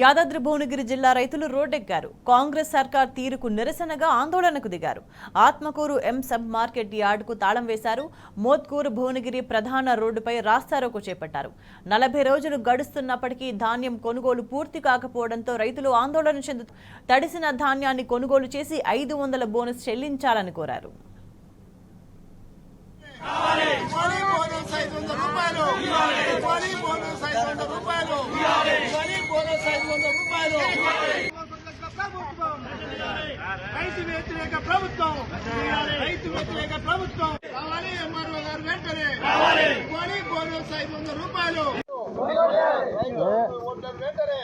యాదాద్రి భువనగిరి జిల్లా రైతులు రోడ్డెక్కారు. కాంగ్రెస్ సర్కార్ తీరుకు నిరసనగా ఆందోళనకు దిగారు. ఆత్మకూరు ఎం సబ్ మార్కెట్ యార్డుకు తాళం వేశారు. మోత్కూరు భువనగిరి ప్రధాన రోడ్డుపై రాస్తారోకో చేపట్టారు. 40 రోజులు గడుస్తున్నప్పటికీ ధాన్యం కొనుగోలు పూర్తి కాకపోవడంతో రైతులు ఆందోళన చెందుతూ తడిసిన ధాన్యాన్ని కొనుగోలు చేసి 500 బోనస్ చెల్లించాలని కోరారు. రైతు వ్యతిరేక ప్రభుత్వం కావాలి. ఎంఆర్ఓ గారు వెంటనే బోనస్ 500 రూపాయలు వెంటనే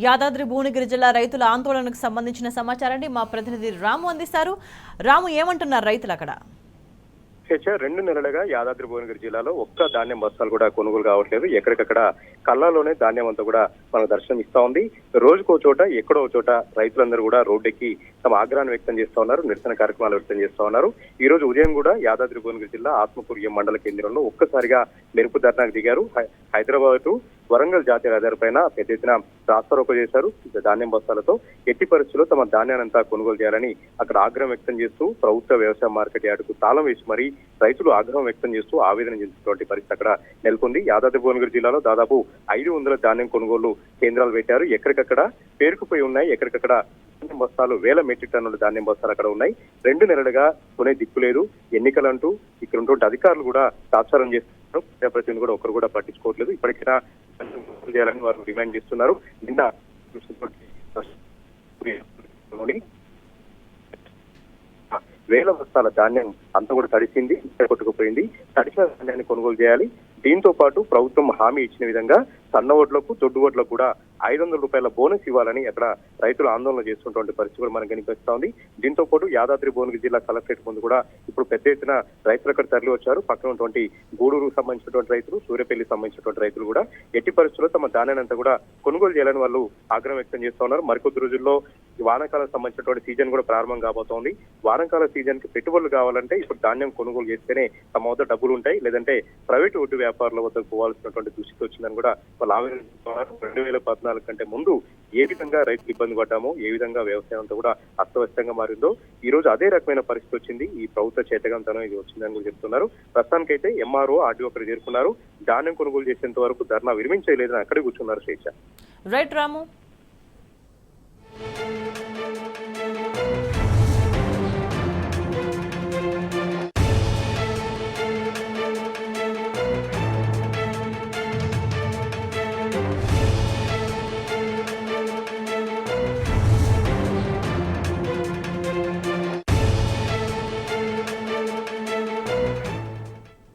యాదాద్రి భువనగిరి జిల్లా రైతుల ఆందోళనకు సంబంధించిన సమాచారాన్ని మా ప్రతినిధి రాము అందిస్తారు. రాము, ఏమంటున్నారు రైతులు అక్కడ? 2 నెలలుగా యాదాద్రి భువనగిరి జిల్లాలో ఒక్క ధాన్యం బస్తాలు కూడా కొనుగోలు కావట్లేదు. ఎక్కడికక్కడ కళ్ళలోనే ధాన్యం అంతా కూడా మనకు దర్శనం ఇస్తా ఉంది. రోజుకో చోట ఎక్కడో చోట రైతులందరూ కూడా రోడ్డెక్కి తమ ఆగ్రహాన్ని వ్యక్తం చేస్తా ఉన్నారు, నిరసన కార్యక్రమాలు వ్యక్తం చేస్తా ఉన్నారు. ఈ రోజు ఉదయం కూడా యాదాద్రి భువనగిరి జిల్లా ఆత్మకూరు మండల కేంద్రంలో ఒక్కసారిగా మెరుపు ధర్నాకు దిగారు. హైదరాబాద్ వరంగల్ జాతీయ రహదారి పైన పెద్ద ఎత్తున రాస్తారోకో చేశారు. ధాన్యం బస్తాలతో ఎట్టి పరిస్థితుల్లో తమ ధాన్యానంతా కొనుగోలు చేయాలని అక్కడ ఆగ్రహం వ్యక్తం చేస్తూ ప్రభుత్వ వ్యవసాయ మార్కెట్ యార్డుకు తాళం వేసి మరీ రైతులు ఆగ్రహం వ్యక్తం చేస్తూ ఆవేదన చెందినటువంటి పరిస్థితి అక్కడ నెలకొంది. యాదాద్రి భువనగిరి జిల్లాలో దాదాపు 500 ధాన్యం కొనుగోలు కేంద్రాలు పెట్టారు. ఎక్కడికక్కడ పేరుకుపోయి ఉన్నాయి. ఎక్కడికక్కడ ధాన్యం బస్తాలు 1000 మెట్రిక్ టన్నుల ధాన్యం బస్తాలు అక్కడ ఉన్నాయి. 2 నెలలుగా కొనే దిక్కు లేదు. ఎన్నికలంటూ ఇక్కడ ఉన్నటువంటి అధికారులు కూడా తాత్సారం చేస్తున్నారు. ప్రజాప్రతినిధులు కూడా ఒకరు కూడా పట్టించుకోవట్లేదు. ఇప్పటికైనా చేయాలని వారు డిమాండ్ చేస్తున్నారు. నిన్న 1000 బస్తాల ధాన్యం అంతా కూడా తడిసింది, కొట్టుకుపోయింది. తడిసిన ధాన్యాన్ని కొనుగోలు చేయాలి. దీంతో పాటు ప్రభుత్వం హామీ ఇచ్చిన విధంగా సన్న ఓట్లకు దొడ్డు ఓట్లకు కూడా 500 రూపాయల బోనస్ ఇవ్వాలని అక్కడ రైతులు ఆందోళన చేస్తున్నటువంటి పరిస్థితి కూడా మనకు కనిపిస్తా ఉంది. దీంతో పాటు యాదాద్రి భువనగిరి జిల్లా కలెక్టరేట్ ముందు కూడా ఇప్పుడు పెద్ద ఎత్తున రైతులు అక్కడ తరలి వచ్చారు. పక్కన ఉన్నటువంటి గూడూరుకు సంబంధించినటువంటి రైతులు, సూర్యపల్లికి సంబంధించినటువంటి రైతులు కూడా ఎట్టి పరిస్థితుల్లో తమ ధాన్యాన్ని అంతా కూడా కొనుగోలు చేయాలని వాళ్ళు ఆగ్రహం వ్యక్తం చేస్తా ఉన్నారు. మరికొద్ది రోజుల్లో వానాకాలం సంబంధించినటువంటి సీజన్ కూడా ప్రారంభం కాబోతోంది. వానాకాల సీజన్ కి పెట్టుబడులు కావాలంటే ఇప్పుడు ధాన్యం కొనుగోలు చేస్తేనే తమ వద్ద డబ్బులు ఉంటాయి, లేదంటే ప్రైవేటు వడ్డీ వ్యాపారుల వద్దకు పోవాల్సినటువంటి దుస్థితి వచ్చిందని కూడా వాళ్ళు ఆవేదన 2014 కంటే ముందు ఏ విధంగా రైతులు ఇబ్బంది పడ్డామో, ఏ విధంగా వ్యవసాయం అంతా కూడా అస్తవ్యస్తంగా మారిందో ఈ రోజు అదే రకమైన పరిస్థితి వచ్చింది. ఈ ప్రభుత్వ చేతగంతనం ఇది వచ్చిందని కూడా చెప్తున్నారు. ప్రస్తుతానికైతే ఎంఆర్ఓ ఆర్డీఓ అక్కడ చేరుకున్నారు. ధాన్యం కొనుగోలు చేసేంత వరకు ధర్నా విరమించలేదని అక్కడే కూర్చున్నారు. స్వేచ్ఛ. రైట్ రాము.